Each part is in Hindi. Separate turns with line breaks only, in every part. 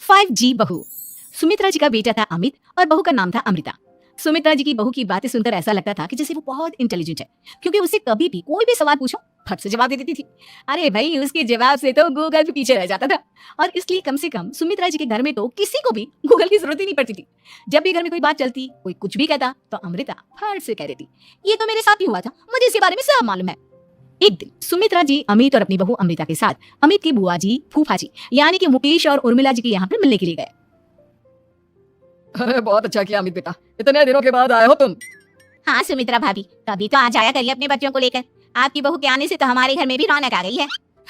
5G बहू। सुमित्रा जी का बेटा था अमित और बहू का नाम था अमृता। सुमित्रा जी की बहू की बातें सुनकर ऐसा लगता था कि जैसे वो बहुत इंटेलिजेंट है, क्योंकि उससे कभी भी कोई भी सवाल पूछो फट से जवाब दे देती थी। अरे भाई, उसके जवाब से तो गूगल भी पीछे रह जाता था। और इसलिए कम से कम सुमित्रा जी के घर में तो किसी को भी गूगल की जरूरत ही नहीं पड़ती थी। जब भी घर में कोई बात चलती, कोई कुछ भी कहता, तो अमृता फट से कह देती, ये तो मेरे साथ ही हुआ था, मुझे इसके बारे में सब मालूम है। एक दिन सुमित्रा जी अमित और अपनी बहू अमृता के साथ अमित की बुआ जी, फूफा जी यानी कि मुकेश और उर्मिला जी के यहाँ पर मिलने के लिए गए।
अरे बहुत अच्छा किया अमित बेटा, इतने दिनों के बाद आए हो तुम।
हाँ सुमित्रा भाभी, कभी तो आ जाया करिए अपने बच्चों को लेकर। आपकी बहू के आने से तो हमारे घर में भी रौनक आ गई है।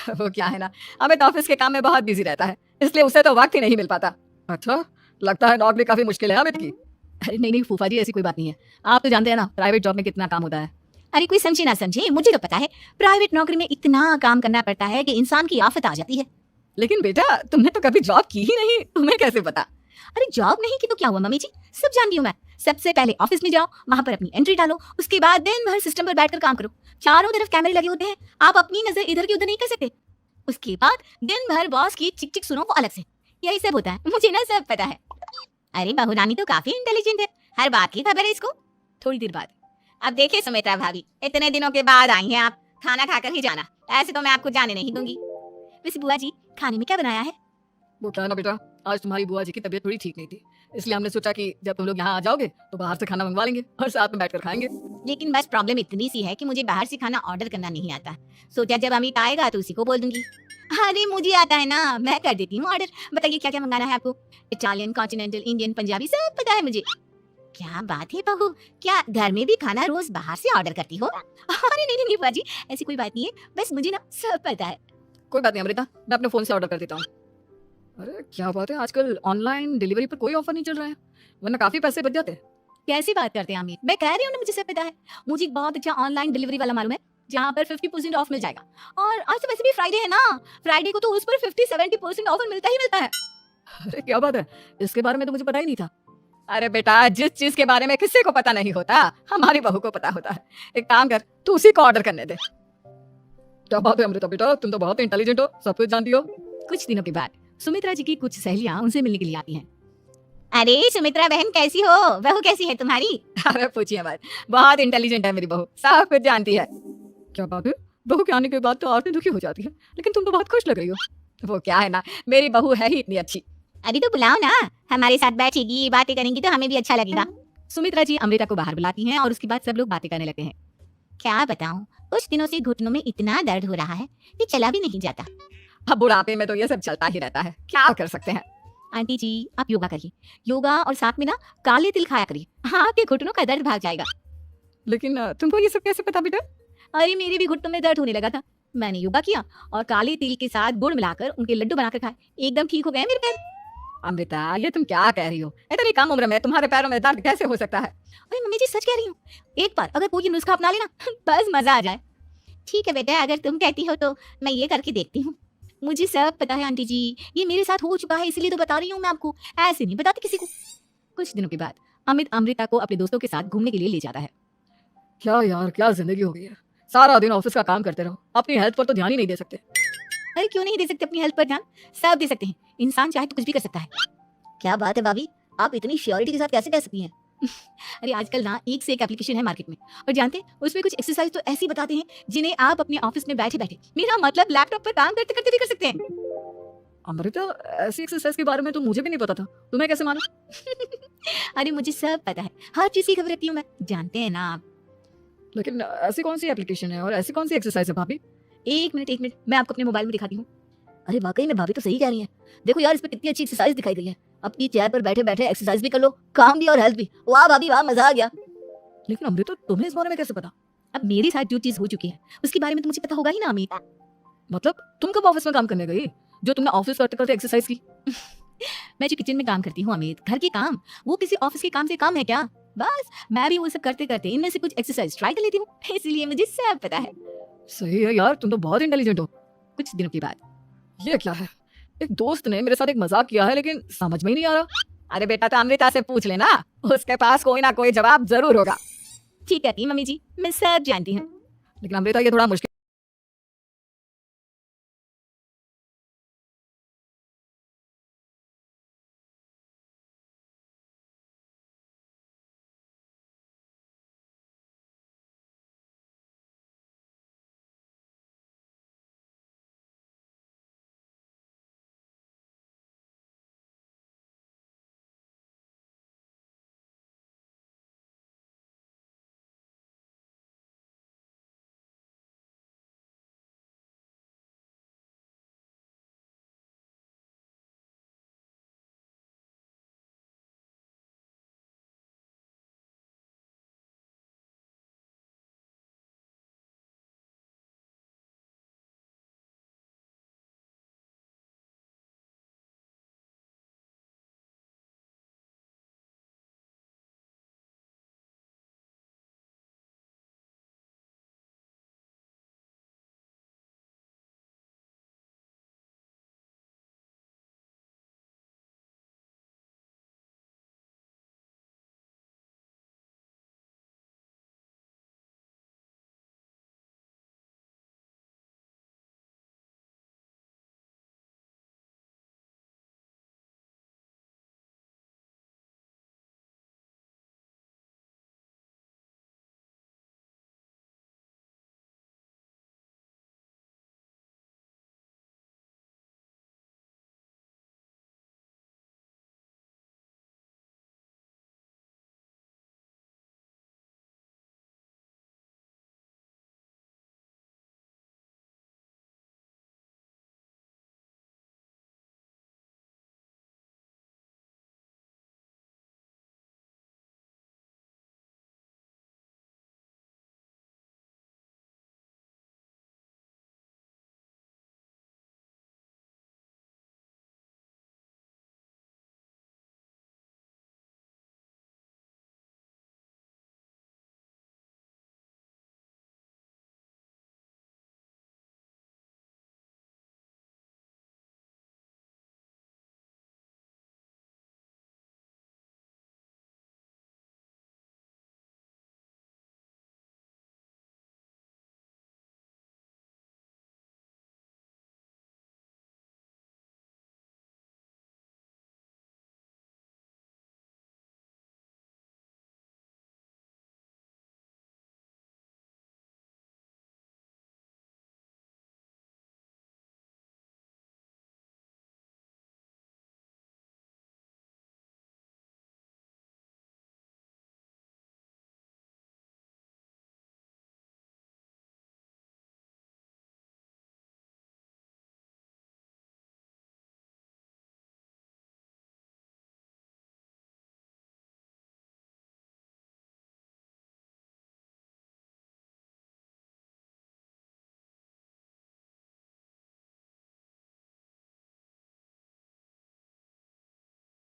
वो क्या है ना, अमित ऑफिस के काम में बहुत बिजी रहता है, इसलिए उसे तो वक्त ही नहीं मिल पाता। अच्छा, लगता है नौकरी काफी मुश्किल है अमित की।
अरे नहीं नहीं फूफा जी, ऐसी कोई बात नहीं है। आप तो जानते हैं ना प्राइवेट जॉब में कितना काम होता है।
अरे कोई समझे ना समझे, मुझे तो पता है प्राइवेट नौकरी में इतना काम करना पड़ता है कि इंसान की आफत आ जाती है।
लेकिन बेटा, तुमने तो कभी जॉब की ही नहीं, तुम्हें कैसे पता?
अरे जॉब नहीं की तो क्या हुआ मम्मी जी, सब जानती हूँ मैं। सबसे पहले ऑफिस में जाओ, वहां पर अपनी एंट्री डालो, उसके बाद दिन भर सिस्टम पर बैठकर काम करो। चारों तरफ कैमरे लगे होते हैं, आप अपनी नजर इधर की उधर नहीं कर सकते। उसके बाद दिन भर बॉस की चिक चिक सुनो, वो अलग से। यही सब होता है, मुझे ना सब पता है। अरे बहू रानी तो काफी इंटेलिजेंट है, हर बात की खबर है इसको।
थोड़ी देर बाद,
अब देखिए सुमित्रा भाभी, इतने दिनों के बाद आई हैं आप, खाना खाकर ही जाना, ऐसे तो मैं आपको जाने नहीं दूंगी। वैसे बुआ जी, खाने में क्या बनाया है?
वो क्या है ना बेटा, आज तुम्हारी बुआ जी की तबीयत थोड़ी ठीक नहीं थी, इसलिए हमने सोचा कि जब तुम लोग यहाँ आ जाओगे तो बाहर से खाना मंगवा लेंगे और साथ में बैठकर खाएंगे।
लेकिन बस प्रॉब्लम इतनी सी है कि मुझे बाहर से खाना ऑर्डर करना नहीं आता। सोचा जब अमित आएगा तो उसी को बोल दूंगी। अरे मुझे आता है ना, मैं कर देती हूँ ऑर्डर। बताइए क्या क्या मंगाना है आपको? इटालियन, कॉन्टिनेंटल, इंडियन, पंजाबी, सब पता है मुझे। क्या बात है बहू, क्या घर में भी खाना रोज बाहर से ऑर्डर करती हो? अरे नहीं नहीं बुआ जी, ऐसी कोई बात नहीं है, बस मुझे ना सब पता है।
कोई बात नहीं अमृता, मैं अपने फोन से ऑर्डर कर देता हूँ। अरे क्या बात है, आजकल ऑनलाइन डिलीवरी पर कोई ऑफर नहीं चल रहा है, वरना काफी पैसे बच जाते।
कैसी बात करते हैं अमित? मैं कह रही हूँ ना, मुझे सब पता है। मुझे एक बहुत अच्छा ऑनलाइन डिलीवरी वाला मालूम है, जहाँ पर 50% ऑफ मिल जाएगा। और आज तो वैसे भी फ्राइडे है ना, फ्राइडे को तो उस पर 50-70% ऑफर मिलता ही मिलता है।
अरे क्या बात है, इसके बारे में तो मुझे पता ही नहीं था। अरे बेटा, जिस चीज के बारे में किसी को पता नहीं होता, हमारी बहू को पता होता है। एक काम कर, तू उसी को ऑर्डर करने दे। क्या बात है अमृता बेटा, तुम तो बहुत इंटेलिजेंट हो, सब कुछ जानती हो।
कुछ दिनों के बाद सुमित्रा जी की कुछ सहेलियां उनसे मिलने के लिए आती हैं।
अरे सुमित्रा बहन कैसी हो, बहू कैसी है तुम्हारी?
अरे पूछिए मत, बहुत इंटेलिजेंट है मेरी बहू, सब कुछ जानती है। क्या बात है, बहू के आने के बाद तो औरतें दुखी हो जाती है, लेकिन तुम तो बहुत खुश लग रही हो। वो क्या है ना, मेरी बहू है ही इतनी अच्छी।
अरे तो बुलाओ ना, हमारे साथ बैठेगी, बातें करेंगी तो हमें भी अच्छा लगेगा।
सुमित्रा जी अमृता को बाहर बुलाती हैं और उसके बाद सब लोग बातें करने लगते हैं।
क्या बताऊं, कुछ दिनों से घुटनों में इतना दर्द हो रहा है कि चला भी नहीं जाता।
अब बुढ़ापे में तो ये सब चलता ही रहता है, क्या कर सकते हैं।
आंटी जी, आप योगा करिए, योगा और साथ में ना काले तिल खाया करिए, आपके घुटनों का दर्द भाग जाएगा।
लेकिन तुमको ये सब कैसे पता बेटा?
अरे मेरे भी घुटनों में दर्द होने लगा था, मैंने योगा किया और काले तिल के साथ गुड़ मिलाकर उनके लड्डू बनाकर खाए, एकदम ठीक हो गए मेरे पैर।
अमृता, ये तुम क्या कह रही हो? इतनी कम उम्र में तुम्हारे पैरों में दर्द कैसे हो सकता है?
अरे मम्मी जी सच कह रही हूँ, एक बार अगर कोई नुस्खा अपना लेना बस मजा आ जाए।
ठीक है बेटा, अगर तुम कहती हो तो मैं ये करके देखती हूँ।
मुझे सब पता है आंटी जी, ये मेरे साथ हो चुका है, इसलिए तो बता रही हूँ मैं आपको, ऐसे नहीं बताती किसी को। कुछ दिनों के बाद अमित अमृता को अपने दोस्तों के साथ घूमने के लिए ले जाता है।
क्या यार, क्या जिंदगी हो गई है, सारा दिन ऑफिस का काम करते रहो, अपनी हेल्थ पर तो ध्यान ही नहीं दे सकते।
अरे क्यों नहीं दे सकते अपनी हेल्थ पर ध्यान? सब दे सकते हैं, इंसान चाहे तो कुछ भी कर सकता है।
क्या बात है भाभी, आप इतनी श्योरिटी के साथ कैसे कह सकती हैं?
अरे आजकल ना एक से एक एप्लीकेशन है मार्केट में, और जानते हैं उसमें कुछ एक्सरसाइज तो ऐसी बताते हैं जिन्हें आप अपने ऑफिस में बैठे बैठे, मेरा मतलब लैपटॉप पर काम करते करते भी कर सकते हैं।
अमृता, ऐसी एक्सरसाइज के बारे में तो मुझे भी नहीं पता था, तुम्हें कैसे मालूम?
अरे मुझे सब पता है, हर चीज की खबर रखती हूँ मैं, जानते हैं ना आप।
लेकिन ऐसी कौन सी एप्लीकेशन है और ऐसी कौन सी एक्सरसाइज है भाभी?
एक मिनट, मैं आपको अपने मोबाइल में दिखाती हूँ।
अरे वाकई में भाभी तो सही कह रही हैं। देखो यार, इस पे कितनी अच्छी एक्सरसाइज दिखाई गई है। अपनी चेयर पर बैठे बैठे एक्सरसाइज भी कर लो, काम भी और हेल्थ भी। वाह भाभी वाह, मजा आ गया।
लेकिन अमृता, तुम्हें इस बारे में कैसे पता?
अब मेरे साथ जो चीज हो चुकी है उसके बारे में तो मुझे पता होगा ही ना अमित।
मतलब तुम कब ऑफिस में काम करने गई जो तुमने ऑफिस करते करते एक्सरसाइज की?
मैं जो किचन में काम करती हूँ अमित, घर के काम, वो किसी ऑफिस के काम से कम है क्या? बस मैं भी वो सब करते करते इनमें से कुछ एक्सरसाइज ट्राई कर लेती हूँ, इसलिए मुझे सब पता है।
सही है यार, तुम तो बहुत इंटेलिजेंट हो।
कुछ दिनों के बाद,
ये क्या है, एक दोस्त ने मेरे साथ एक मजाक किया है, लेकिन समझ में ही नहीं आ रहा। अरे बेटा, तो अमृता से पूछ लेना, उसके पास कोई ना कोई जवाब जरूर होगा।
ठीक है मम्मी जी, मैं सब जानती हूँ।
लेकिन अमृता, ये थोड़ा मुश्किल